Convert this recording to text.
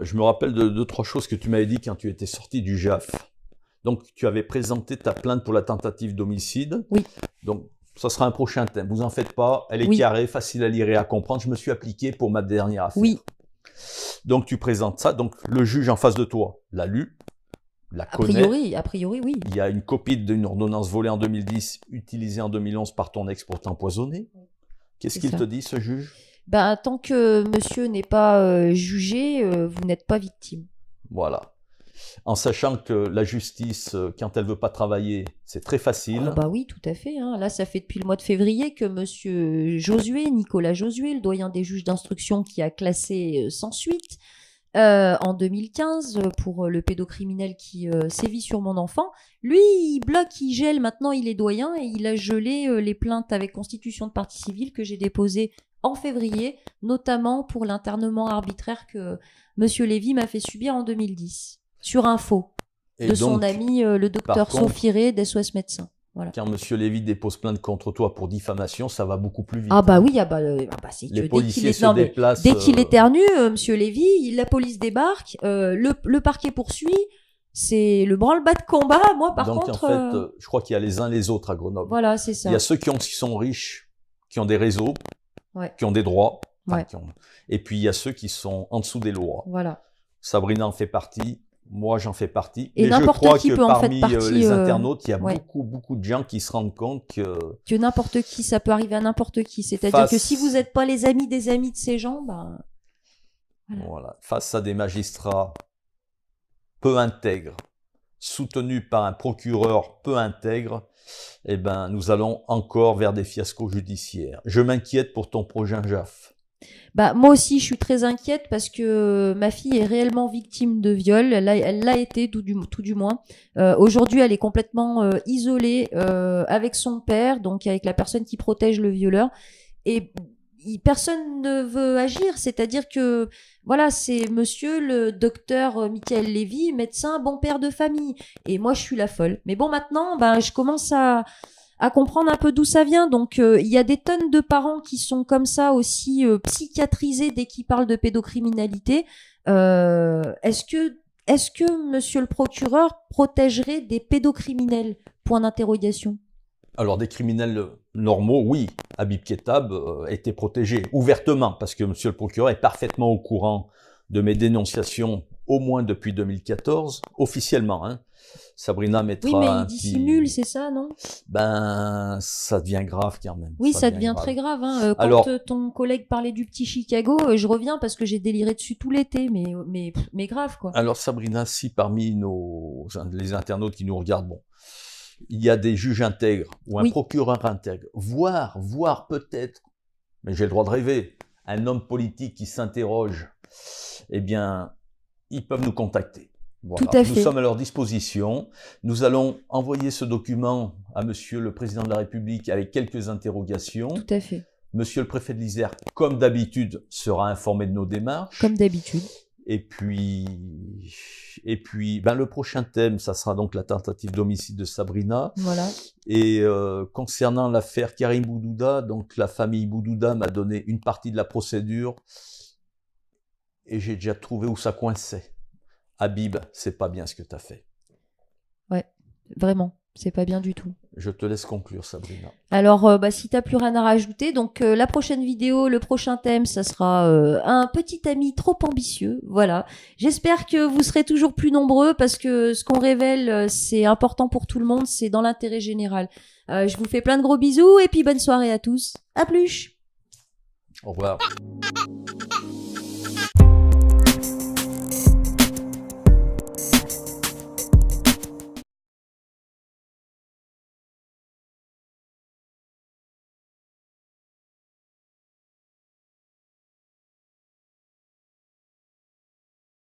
Je me rappelle de deux, trois choses que tu m'avais dit quand tu étais sorti du JAF. Donc, tu avais présenté ta plainte pour la tentative d'homicide. Oui. Donc, ça sera un prochain thème. Vous en faites pas. Elle est Oui. carrée, facile à lire et à comprendre. Je me suis appliqué pour ma dernière affaire. Oui. Donc, tu présentes ça. Donc, le juge en face de toi l'a lu, la connaît. A priori, oui. Il y a une copie d'une ordonnance volée en 2010, utilisée en 2011 par ton ex pour t'empoisonner. Qu'est-ce qu'il te dit, ce juge? Ben, tant que monsieur n'est pas jugé, vous n'êtes pas victime. Voilà. En sachant que la justice, quand elle veut pas travailler, c'est très facile. Oh, bah oui, tout à fait. Hein. Là, ça fait depuis le mois de février que monsieur Josué, Nicolas Josué, le doyen des juges d'instruction qui a classé sans suite en 2015 pour le pédocriminel qui sévit sur mon enfant, lui, il bloque, il gèle. Maintenant, il est doyen et il a gelé les plaintes avec constitution de partie civile que j'ai déposées en février, notamment pour l'internement arbitraire que monsieur Lévy m'a fait subir en 2010. Sur info de donc, son ami le docteur Sofiré d'SOS Médecins. Voilà. Quand M. Lévy dépose plainte contre toi pour diffamation, ça va beaucoup plus vite. Ah bah oui, c'est les policiers se déplacent. Dès qu'il éternue, M. Lévy, la police débarque, le parquet poursuit, c'est le branle-bas de combat. Moi, par donc, contre... en fait, je crois qu'il y a les uns les autres à Grenoble. Voilà, c'est ça. Il y a ceux qui sont riches, qui ont des réseaux, ouais. qui ont des droits, ouais. Et puis il y a ceux qui sont en dessous des lois. Voilà. Sabrina en fait partie. Moi, j'en fais partie. Et mais je crois qui que peut parmi en faire partie, les internautes, il y a ouais. beaucoup de gens qui se rendent compte que n'importe qui, ça peut arriver à n'importe qui. C'est-à-dire que si vous n'êtes pas les amis des amis de ces gens, ben... Voilà. Face à des magistrats peu intègres, soutenus par un procureur peu intègre, eh ben, nous allons encore vers des fiascos judiciaires. Je m'inquiète pour ton prochain JAF. Bah, moi aussi, je suis très inquiète parce que ma fille est réellement victime de viol. Elle l'a été, tout du moins. Aujourd'hui, elle est complètement isolée avec son père, donc avec la personne qui protège le violeur. Et personne ne veut agir. C'est-à-dire que, voilà, c'est monsieur le docteur Michael Lévy, médecin, bon père de famille. Et moi, je suis la folle. Mais bon, maintenant, ben, je commence à comprendre un peu d'où ça vient. Donc, il y a des tonnes de parents qui sont comme ça aussi psychiatrisés dès qu'ils parlent de pédocriminalité. Est-ce que monsieur le procureur protégerait des pédocriminels? Point d'interrogation. Alors, des criminels normaux, oui. Habib Ketab était protégé ouvertement parce que monsieur le procureur est parfaitement au courant de mes dénonciations, au moins depuis 2014, officiellement, hein. Sabrina mettra. Oui, mais il dissimule, c'est ça, non? Ben, ça devient grave quand même. Oui, ça devient très grave. Hein. Quand ton collègue parlait du petit Chicago, je reviens parce que j'ai déliré dessus tout l'été, mais grave, quoi. Alors, Sabrina, si parmi les internautes qui nous regardent, bon, il y a des juges intègres ou un procureur intègre, voire peut-être, mais j'ai le droit de rêver, un homme politique qui s'interroge, eh bien, ils peuvent nous contacter. Voilà. Tout à fait. Nous sommes à leur disposition. Nous allons envoyer ce document à Monsieur le Président de la République avec quelques interrogations. Tout à fait. Monsieur le Préfet de l'Isère, comme d'habitude, sera informé de nos démarches. Comme d'habitude. Et puis, ben, le prochain thème, ça sera donc la tentative d'homicide de Sabrina. Voilà. Et concernant l'affaire Karim Boudouda, donc la famille Boudouda m'a donné une partie de la procédure et j'ai déjà trouvé où ça coinçait. Habib, c'est pas bien ce que tu as fait. Ouais, vraiment, c'est pas bien du tout. Je te laisse conclure, Sabrina. Alors, si t'as plus rien à rajouter, donc la prochaine vidéo, le prochain thème, ça sera un petit ami trop ambitieux. Voilà. J'espère que vous serez toujours plus nombreux parce que ce qu'on révèle, c'est important pour tout le monde, c'est dans l'intérêt général. Je vous fais plein de gros bisous et puis bonne soirée à tous. À plus. Au revoir.